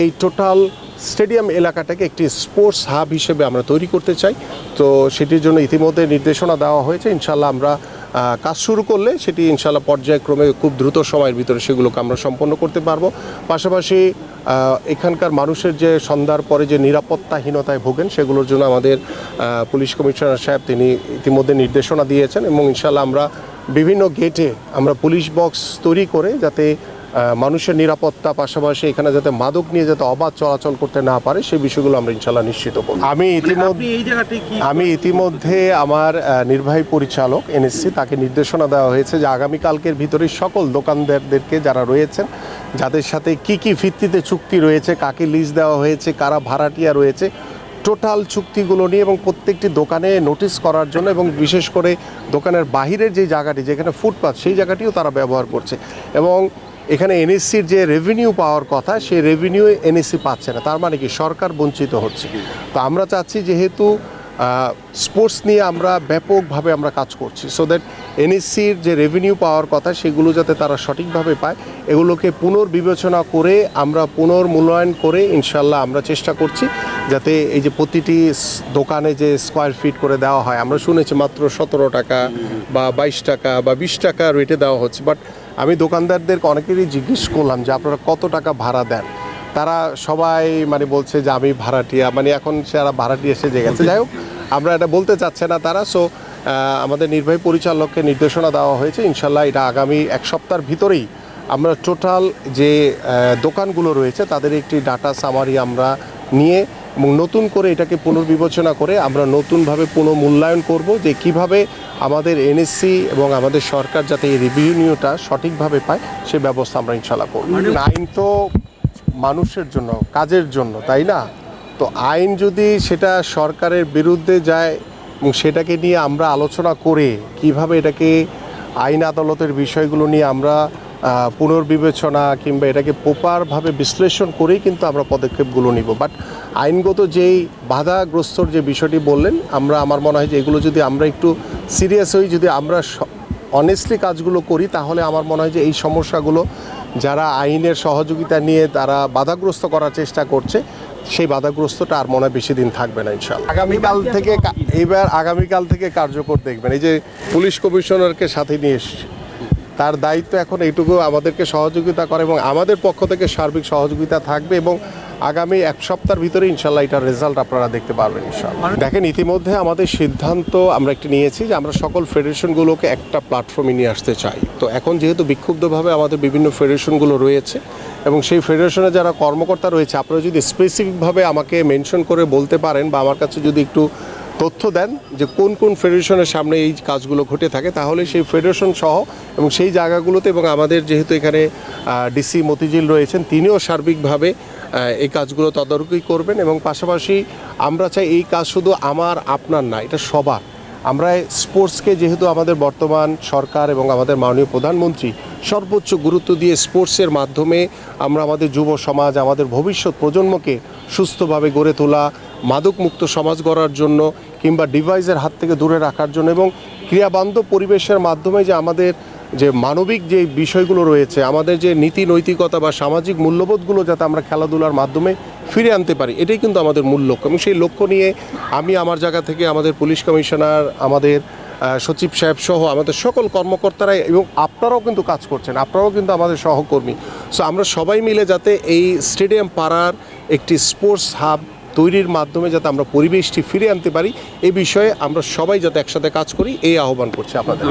এই total stadium এলাকাটাকে একটি sports hub হিসেবে আমরা তৈরি করতে চাই। তো সেটির জন্য ইতিমধ্যে নির্দেশনা দেওয়া হয়েছে। ইনশাল্লাহ আমরা কাজ শুরু করলে সেটি ইনশাল্লাহ পর্যায়ক্রমে খুব দ্রুত সময়ের ভিতরে সেগুলোকে আমরা সম্পন্ন করতে পারবো। পাশাপাশি এখানকার মানুষের যে সন্ধ্যার পরে যে নিরাপত্তাহীনতায় ভোগেন সেগুলোর জন্য আমাদের পুলিশ কমিশনার সাহেব তিনি ইতিমধ্যে নির্দেশনা দিয়েছেন এবং ইনশাল্লাহ আমরা বিভিন্ন গেটে আমরা পুলিশ বক্স তৈরি করে যাতে মানুষের নিরাপত্তা পাশাপাশি এখানে যাতে মাদক নিয়ে যাতে অবাধ চলাচল করতে না পারে সেই বিষয়গুলো আমরা ইনশাল্লাহ নিশ্চিত করব। আমি ইতিমধ্যে আমার নির্বাহী পরিচালক এনএসসি তাকে নির্দেশনা দেওয়া হয়েছে যে আগামীকালকের ভিতরে সকল দোকানদারদেরকে যারা রয়েছেন যাদের সাথে কি ভিত্তিতে চুক্তি রয়েছে, কাকে লিজ দেওয়া হয়েছে, কারা ভাড়াটিয়া রয়েছে, টোটাল চুক্তিগুলো নিয়ে এবং প্রত্যেকটি দোকানে নোটিশ করার জন্য এবং বিশেষ করে দোকানের বাহিরের যে জায়গাটি যেখানে ফুটপাথ সেই জায়গাটিও তারা ব্যবহার করছে এবং এখানে এনএসসির যে রেভিনিউ পাওয়ার কথা সেই রেভিনিউ এনএসসি পাচ্ছে না। তার মানে কি সরকার বঞ্চিত হচ্ছে। তো আমরা চাচ্ছি যেহেতু স্পোর্টস নিয়ে আমরা ব্যাপকভাবে আমরা কাজ করছি, সো দ্যাট এনএসসির যে রেভিনিউ পাওয়ার কথা সেগুলো যাতে তারা সঠিকভাবে পায় এগুলোকে পুনর্বিবেচনা করে আমরা পুনর্মূল্যায়ন করে ইনশাল্লাহ আমরা চেষ্টা করছি যাতে এই যে প্রতিটি দোকানে যে স্কোয়ার ফিট করে দেওয়া হয়, আমরা শুনেছি মাত্র 17 টাকা বা 22 টাকা বা 20 টাকা রেটে দেওয়া হচ্ছে। বাট আমি দোকানদারদেরকে অনেকেরই জিজ্ঞেস করলাম যে আপনারা কত টাকা ভাড়া দেন, তারা সবাই বলছে যে আমি ভাড়াটিয়া, এখন সারা ভাড়াটিয়া এসে গেছে। যাই হোক আমরা এটা বলতে চাচ্ছে না তারা। সো আমাদের নির্বাহী পরিচালককে নির্দেশনা দেওয়া হয়েছে ইনশাল্লাহ এটা আগামী এক সপ্তাহের ভিতরেই আমরা টোটাল যে দোকানগুলো রয়েছে তাদের একটি ডাটা সামারি আমরা নিয়ে এবং নতুন করে এটাকে পুনর্বিবেচনা করে আমরা নতুনভাবে পুনর্মূল্যায়ন করব যে কিভাবে আমাদের এনএসসি এবং আমাদের সরকার যাতে এই রেভিনিউটা সঠিকভাবে পায় সে ব্যবস্থা আমরা ইনশাল্লাহ করব। আইন তো মানুষের জন্য, কাজের জন্য, তাই না? তো আইন যদি সেটা সরকারের বিরুদ্ধে যায় এবং সেটাকে নিয়ে আমরা আলোচনা করে কিভাবে এটাকে আইন আদালতের বিষয়গুলো নিয়ে আমরা পুনর্বিবেচনা কিংবা এটাকে প্রপারভাবে বিশ্লেষণ করেই কিন্তু আমরা পদক্ষেপগুলো নিব। বাট আইনগত যেই বাধাগ্রস্তর যে বিষয়টি বললেন আমার মনে হয় যে এগুলো যদি আমরা একটু সিরিয়াস হই, যদি আমরা অনেস্টলি কাজগুলো করি তাহলে আমার মনে হয় যে এই সমস্যাগুলো যারা আইনের সহযোগিতা নিয়ে তারা বাধাগ্রস্ত করার চেষ্টা করছে সেই বাধাগ্রস্তটা আর মনে হয় বেশি দিন থাকবে না ইনশাআল্লাহ। আগামীকাল থেকে কার্যকর দেখবেন। এই যে পুলিশ কমিশনারকে সাথে নিয়ে এসছে, তার দায়িত্ব এখন এইটুকু আমাদেরকে সহযোগিতা করে এবং আমাদের পক্ষ থেকে সার্বিক সহযোগিতা থাকবে এবং আগামী এক সপ্তাহের ভিতরে ইনশাল্লাহ এটার রেজাল্ট আপনারা দেখতে পারবেন ইনশাআল্লাহ। দেখেন ইতিমধ্যে আমাদের সিদ্ধান্ত আমরা একটি নিয়েছি যে আমরা সকল ফেডারেশনগুলোকে একটা প্ল্যাটফর্মে নিয়ে আসতে চাই। তো এখন যেহেতু বিক্ষুব্ধভাবে আমাদের বিভিন্ন ফেডারেশনগুলো রয়েছে এবং সেই ফেডারেশনে যারা কর্মকর্তা রয়েছে আপনারা যদি স্পেসিফিকভাবে আমাকে মেনশন করে বলতে পারেন বা আমার কাছে যদি একটু তথ্য দেন যে কোন কোন ফেডারেশনের সামনে এই কাজগুলো ঘটে থাকে তাহলে সেই ফেডারেশন সহ এবং সেই জায়গাগুলোতে এবং আমাদের যেহেতু এখানে ডিসি মতিঝিল রয়েছেন তিনিও সার্বিকভাবে এই কাজগুলো তদারকি করবেন এবং পাশাপাশি আমরা চাই এই কাজ শুধু আমার আপনার না, এটা সবার। আমরা স্পোর্টসকে যেহেতু আমাদের বর্তমান সরকার এবং আমাদের মাননীয় প্রধানমন্ত্রী সর্বোচ্চ গুরুত্ব দিয়ে স্পোর্টসের মাধ্যমে আমরা আমাদের যুব সমাজ আমাদের ভবিষ্যৎ প্রজন্মকে সুস্থভাবে গড়ে তোলা, মাদকমুক্ত সমাজ গড়ার জন্য কিংবা ডিভাইসের হাত থেকে দূরে রাখার জন্য এবং ক্রিয়াবান্ধব পরিবেশের মাধ্যমে যে আমাদের যে মানবিক যে বিষয়গুলো রয়েছে আমাদের যে নীতি নৈতিকতা বা সামাজিক মূল্যবোধগুলো যাতে আমরা খেলাধুলার মাধ্যমে ফিরে আনতে পারি এটাই কিন্তু আমাদের মূল লক্ষ্য। এবং সেই লক্ষ্য নিয়ে আমি আমার জায়গা থেকে আমাদের পুলিশ কমিশনার আমাদের সচিব সাহেব সহ আমাদের সকল কর্মকর্তারা এবং আপনারাও কিন্তু কাজ করছেন, আপনারাও কিন্তু আমাদের সহকর্মী। সো আমরা সবাই মিলে যাতে এই স্টেডিয়াম পাড়ার একটি স্পোর্টস হাব তৈরির মাধ্যমে যাতে আমরা পরিবেশটি ফিরে আনতে পারি এই বিষয়ে আমরা সবাই যাতে একসাথে কাজ করি এই আহ্বান করছি আপনাদের।